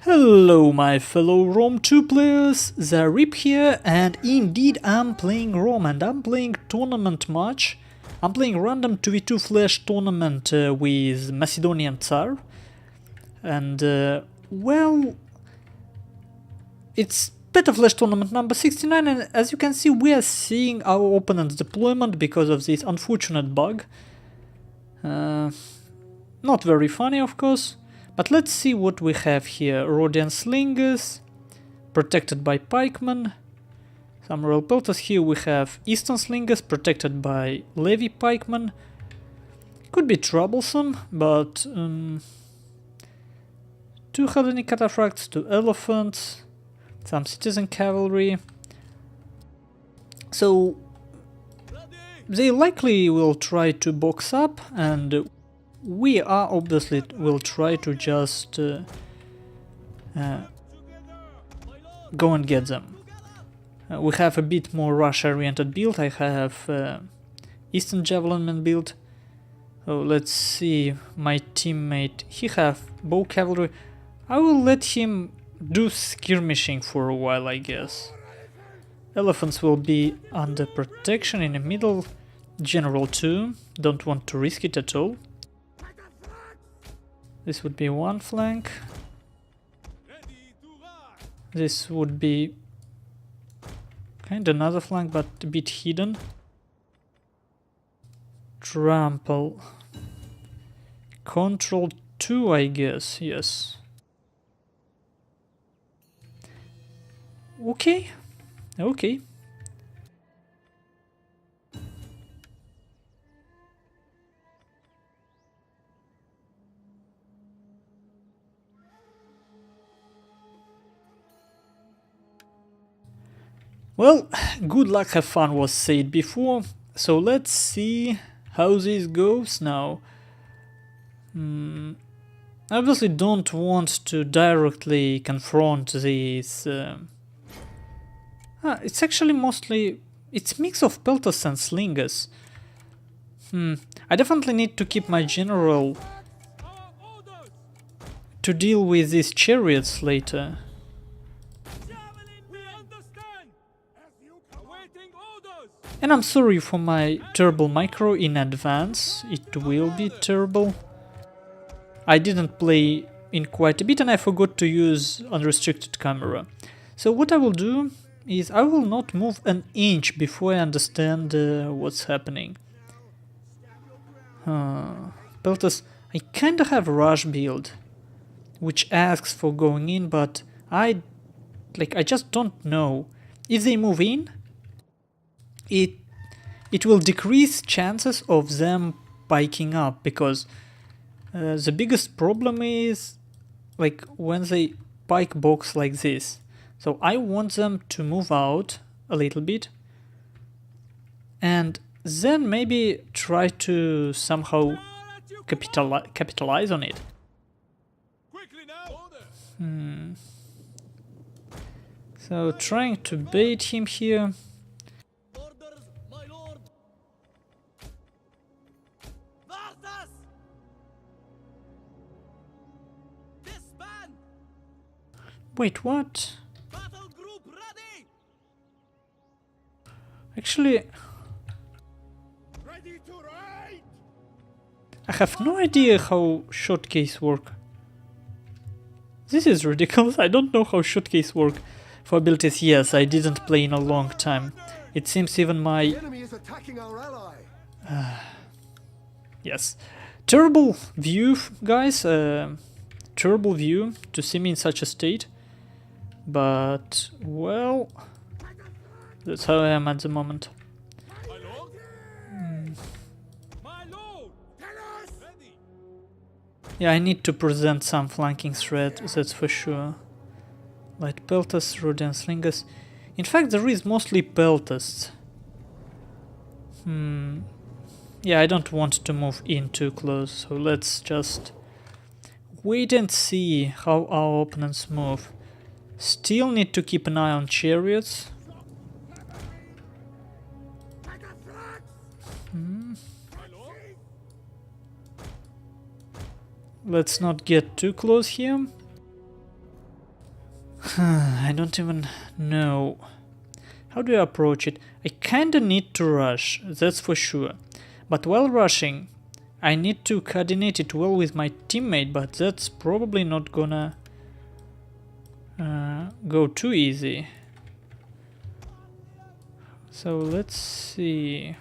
Hello my fellow Rome 2 players, Zaript here, and indeed I'm playing Rome and I'm playing tournament match. I'm playing random 2v2 flash tournament with Macedonian Tsar. And well, it's beta flash tournament number 69, and as you can see we are seeing our opponent's deployment because of this unfortunate bug. Not very funny of course. But let's see what we have here. Rhodian slingers, protected by pikemen. Some royal pelters. Here we have eastern slingers, protected by levy pikemen. Could be troublesome, but 2 Hellenic cataphracts, 2 elephants, some citizen cavalry. So they likely will try to box up, and we are obviously will try to just go and get them. We have a bit more Russia-oriented build. I have Eastern Javelin build. So let's see, my teammate, he have bow cavalry. I will let him do skirmishing for a while, I guess. Elephants will be under protection in the middle. General 2, don't want to risk it at all. This would be one flank. This would be kind of another flank, but a bit hidden. Trample. Control 2, I guess, yes. Okay, okay. Well, good luck, have fun was said before, so let's see how this goes now. I obviously don't want to directly confront these. It's actually mostly, it's mix of pelters and slingers. I definitely need to keep my general to deal with these chariots later. And I'm sorry for my terrible micro in advance, it will be terrible. I didn't play in quite a bit and I forgot to use unrestricted camera. So what I will do is I will not move an inch before I understand what's happening. Pelters, I kinda have a rush build, which asks for going in, but I just don't know. If they move in, it will decrease chances of them piking up, because the biggest problem is like when they pike box like this. So I want them to move out a little bit and then maybe try to somehow capitalize on it. So trying to bait him here. Wait, what? Actually, I have no idea how shotcase work. This is ridiculous. I don't know how shotcase work for abilities. Yes, I didn't play in a long time. It seems even my yes, terrible view, guys. Terrible view to see me in such a state. But, well, that's how I am at the moment. Yeah, I need to present some flanking threat, that's for sure. Light pelters, Rhodian slingers. In fact, there is mostly pelters. Yeah, I don't want to move in too close, so let's just wait and see how our opponents move. Still need to keep an eye on chariots. Let's not get too close here. I don't even know. How do I approach it? I kinda need to rush, that's for sure. But while rushing, I need to coordinate it well with my teammate, but that's probably not gonna go too easy. So let's see.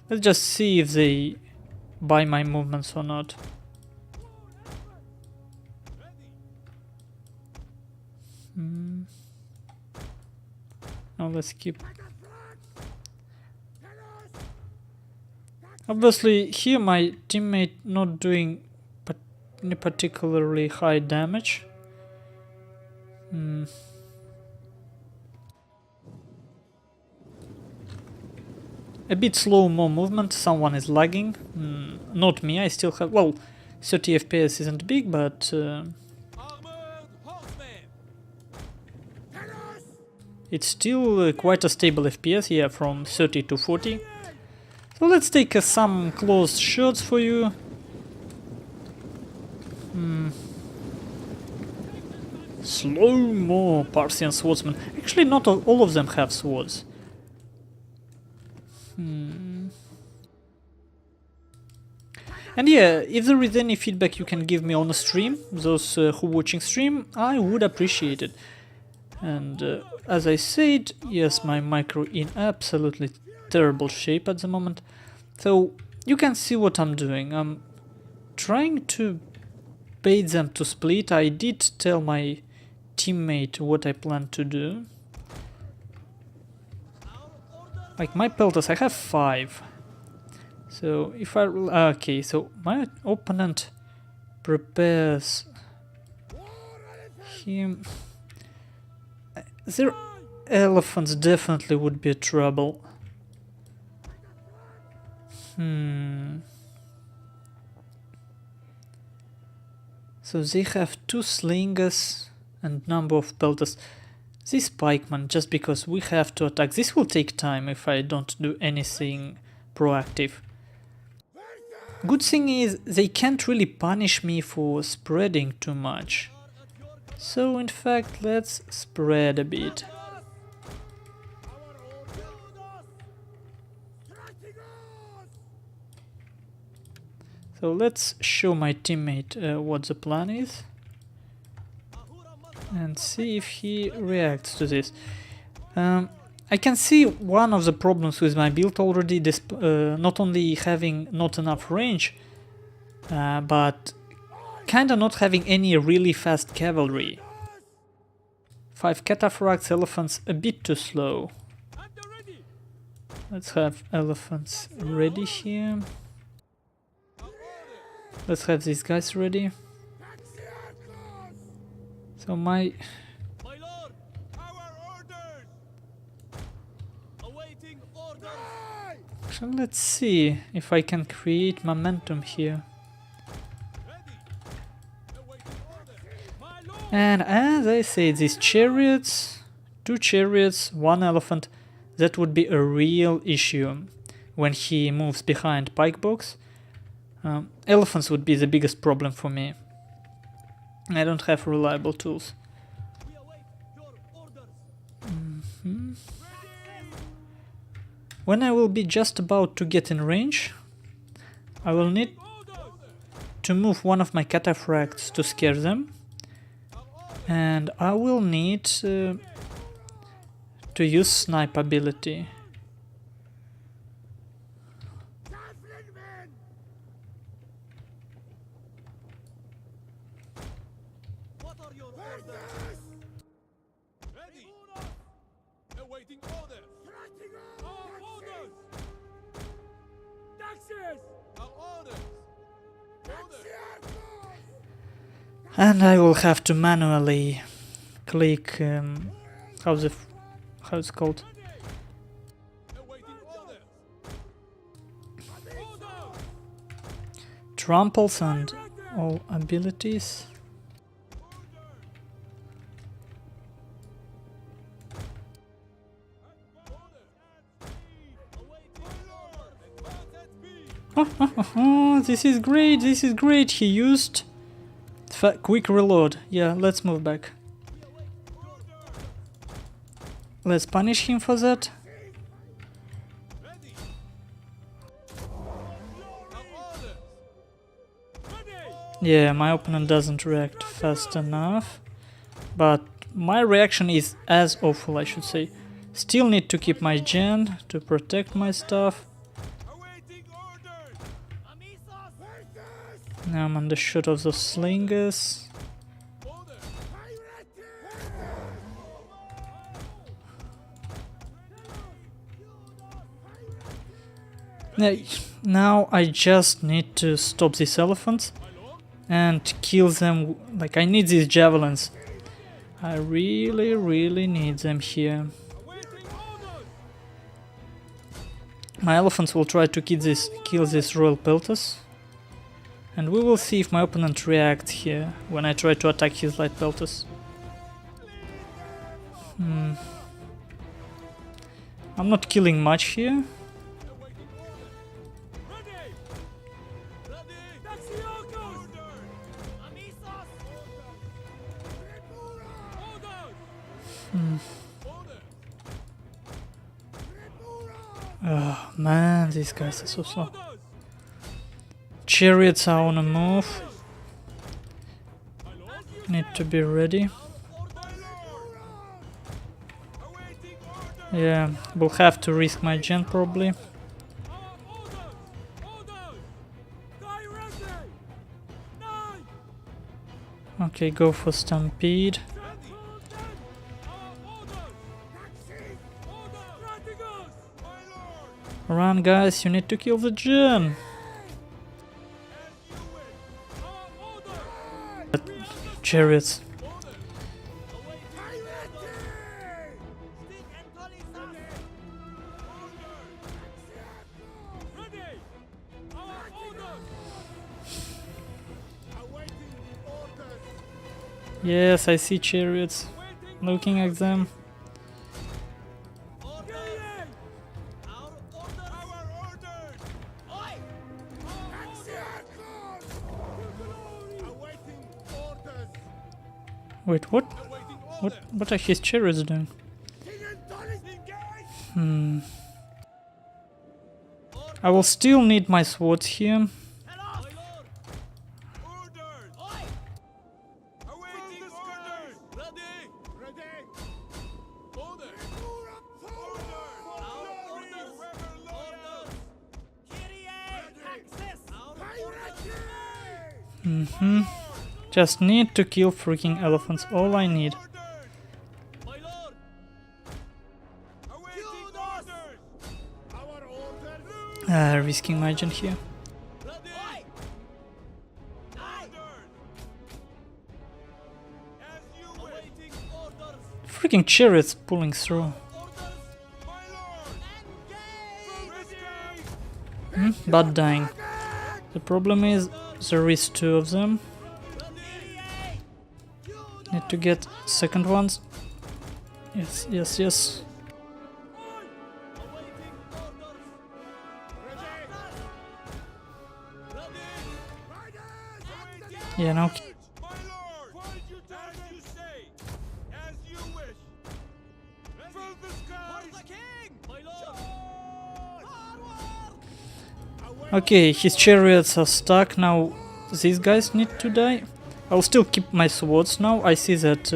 Let's just see if they buy my movements or not. Now let's keep. Obviously here my teammate not doing any particularly high damage. A bit slow, more movement, someone is lagging. Not me, I still have, well, 30 FPS isn't big, but it's still quite a stable FPS, yeah, from 30 to 40. So let's take some close shots for you. Slow-mo Parthian swordsman. Actually, not all of them have swords. And yeah, if there is any feedback you can give me on the stream, those who watching stream, I would appreciate it. And as I said, yes, my micro in absolutely terrible shape at the moment. So you can see what I'm doing. I'm trying to bait them to split. I did tell my teammate what I plan to do. Like my pelters, I have 5. So if I... okay, so my opponent prepares him. Their elephants definitely would be trouble. So they have 2 slingers and number of pelters. This pikeman, just because we have to attack. This will take time if I don't do anything proactive. Good thing is, they can't really punish me for spreading too much. So in fact, let's spread a bit. So let's show my teammate what the plan is. And see if he reacts to this. I can see one of the problems with my build already, not only having not enough range, but kinda not having any really fast cavalry. 5 cataphracts, elephants a bit too slow. Let's have elephants ready here. Let's have these guys ready. So my... So let's see if I can create momentum here. And as I say, these chariots, 2 chariots, 1 elephant, that would be a real issue when he moves behind pike box. Elephants would be the biggest problem for me. I don't have reliable tools. When I will be just about to get in range, I will need to move one of my cataphracts to scare them. And I will need to use snipe ability. And I will have to manually click how it's called. Tramples and all abilities. This is great, this is great. He used quick reload. Yeah, let's move back. Let's punish him for that. Yeah, my opponent doesn't react fast enough, but my reaction is as awful, I should say. Still need to keep my gen to protect my stuff. Now I'm on the shot of the slingers. Now I just need to stop these elephants and kill them. Like, I need these javelins. I really need them here. My elephants will try to kill these royal pelters. And we will see if my opponent reacts here when I try to attack his light pelters. I'm not killing much here. Oh man, these guys are so slow. Chariots are on a move. Need to be ready. Yeah, will have to risk my gen probably. Okay, go for stampede. Run, guys, you need to kill the gen. Chariots. Yes, I see chariots. Looking at them. Wait, what? What are his chariots doing? I will still need my swords here. Just need to kill freaking elephants, all I need. Risking my gen here. Freaking chariots pulling through. But dying. The problem is there is two of them. Need to get second ones. Yes. Yeah, now. Okay, his chariots are stuck. Now these guys need to die. I'll still keep my swords now. I see that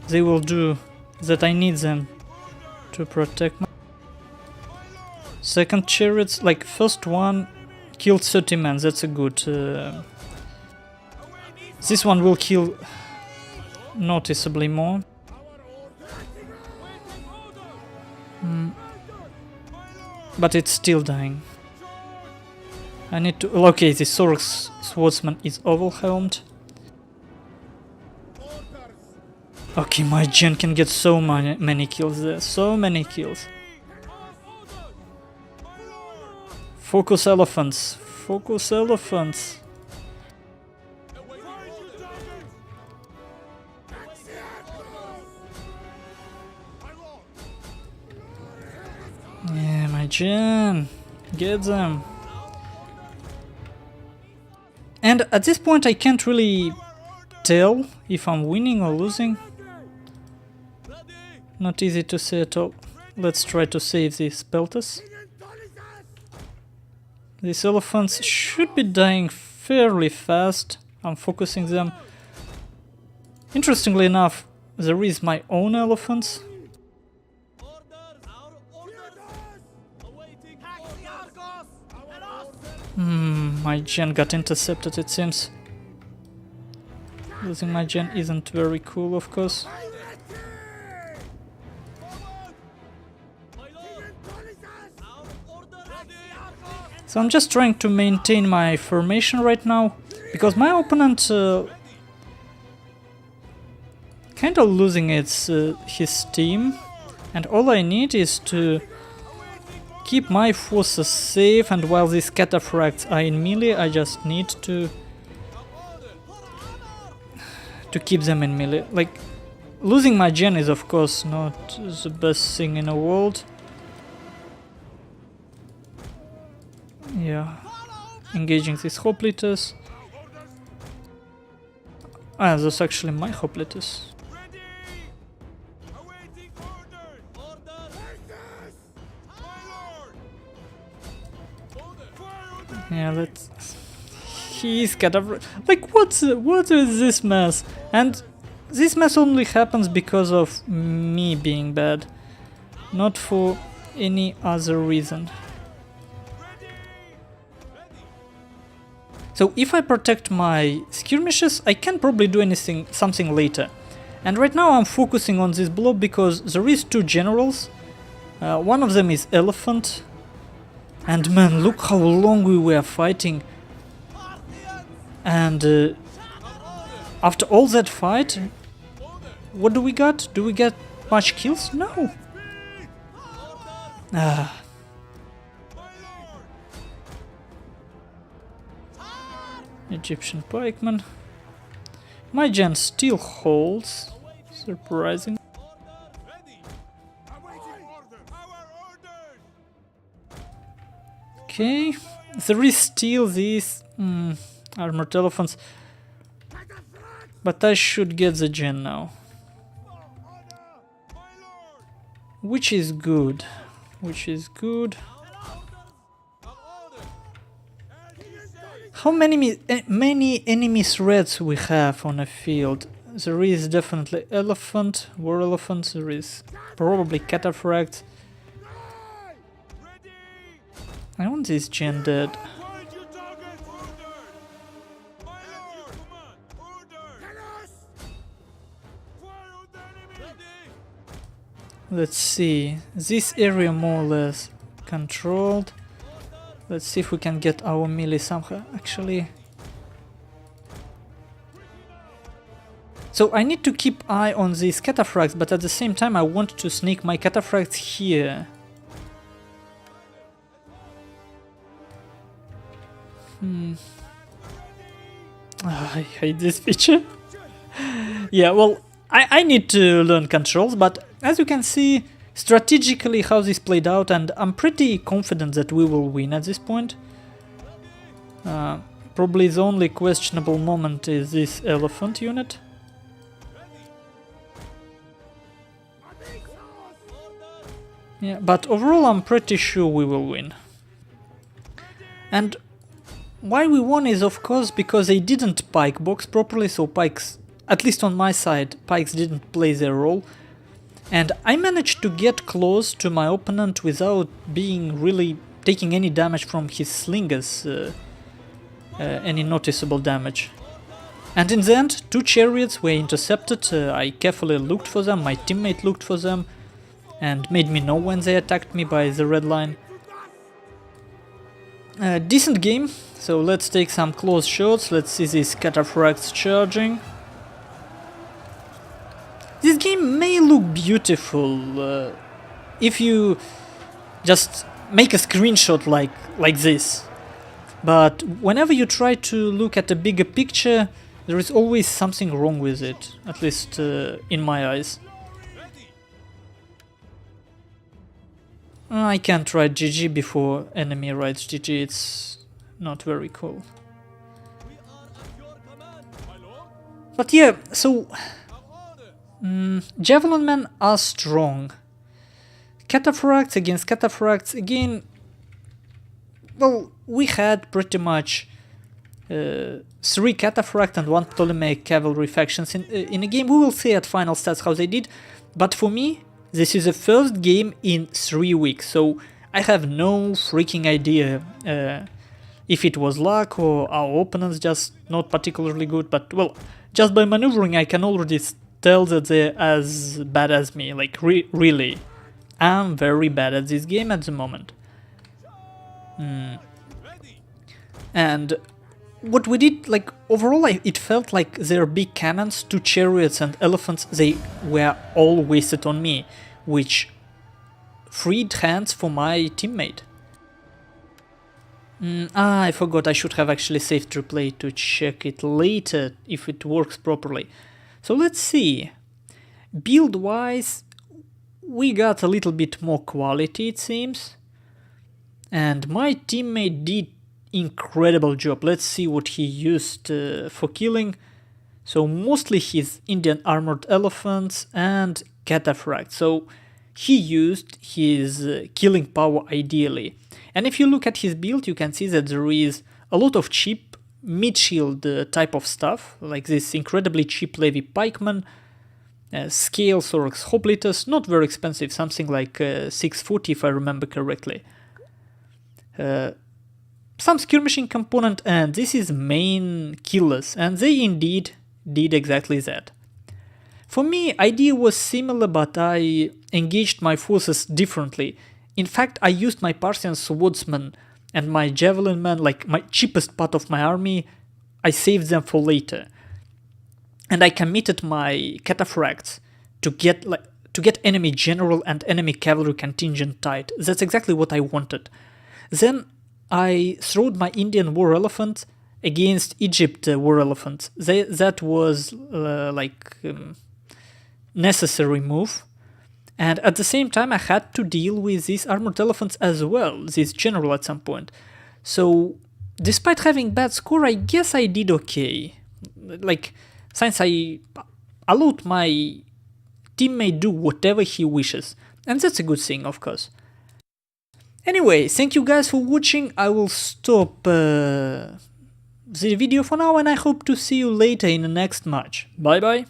they will do that. I need them to protect my second chariots. Like, first one killed 30 men. That's a good. This one will kill noticeably more. But it's still dying. I need to. Okay, the swordsman is overwhelmed. Okay, my gen can get so many kills there. So many kills. Focus elephants. Focus elephants. Yeah, my gen. Get them. And at this point I can't really tell if I'm winning or losing. Not easy to say at all. Let's try to save these pelters. These elephants should be dying fairly fast. I'm focusing them. Interestingly enough, there is my own elephants. My gen got intercepted, it seems. Losing my gen isn't very cool, of course. So I'm just trying to maintain my formation right now, because my opponent kind of losing his team, and all I need is to keep my forces safe, and while these cataphracts are in melee, I just need to keep them in melee. Like, losing my gen is of course not the best thing in the world. Yeah, engaging these hoplites. Ah, that's actually my hoplites. Yeah, let's... He's kind of... Like, what is this mess? And this mess only happens because of me being bad, not for any other reason. So if I protect my skirmishes, I can probably do something later. And right now I'm focusing on this blob because there is two generals. One of them is Elephant. And man, look how long we were fighting. And after all that fight, what do we got? Do we get much kills? No. Egyptian pikeman. My gen still holds. Surprising. Okay, there is still these armored elephants, but I should get the gen now, which is good. How many enemy threats we have on a field? There is definitely elephant, war elephant. There is probably cataphract. I want this gen dead. Let's see. This area more or less controlled. Let's see if we can get our melee somehow. Actually. So I need to keep eye on these cataphracts, but at the same time I want to sneak my cataphracts here. I hate this feature. Yeah, well, I need to learn controls, but as you can see strategically how this played out, and I'm pretty confident that we will win at this point. Probably the only questionable moment is this elephant unit. Yeah, but overall I'm pretty sure we will win. And why we won is of course because they didn't pike box properly, so pikes, at least on my side, pikes didn't play their role. And I managed to get close to my opponent without being really taking any damage from his slingers, any noticeable damage. And in the end, two chariots were intercepted. I carefully looked for them, my teammate looked for them, and made me know when they attacked me by the red line. Decent game, so let's take some close shots. Let's see these cataphracts charging. This game may look beautiful if you just make a screenshot like this, but whenever you try to look at a bigger picture, there is always something wrong with it, at least in my eyes. I can't write GG before enemy writes GG, it's not very cool. But yeah, so Javelin men are strong. Cataphracts against cataphracts, again, well, we had pretty much 3 cataphract and 1 Ptolemaic cavalry factions in a game. We will see at final stats how they did, but for me, this is the first game in 3 weeks, so I have no freaking idea if it was luck or our opponents just not particularly good, but well, just by maneuvering I can already tell that they're as bad as me, like really. I'm very bad at this game at the moment. And what we did, like overall it felt like their big cannons, 2 chariots and elephants, they were all wasted on me, which freed hands for my teammate. I forgot, I should have actually saved replay to check it later if it works properly. So let's see. Build wise, we got a little bit more quality it seems. And my teammate did incredible job. Let's see what he used for killing. So mostly his Indian armored elephants and cataphracts. So he used his killing power ideally. And if you look at his build, you can see that there is a lot of cheap mid-shield type of stuff, like this incredibly cheap Levy pikeman, scale Thorax hoplites, not very expensive, something like 640 if I remember correctly. Some skirmishing component, and this is main killers, and they indeed did exactly that. For me, idea was similar, but I engaged my forces differently. In fact, I used my Parthian swordsmen and my javelin men, like my cheapest part of my army, I saved them for later. And I committed my cataphracts to get enemy general and enemy cavalry contingent tight. That's exactly what I wanted. Then I throwed my Indian war elephant against Egypt war elephants. That was necessary move. And at the same time I had to deal with these armored elephants as well, this general at some point. So despite having bad score, I guess I did okay. Like, since I allowed my teammate do whatever he wishes. And that's a good thing, of course. Anyway, thank you guys for watching. I will stop the video for now, and I hope to see you later in the next match. Bye bye.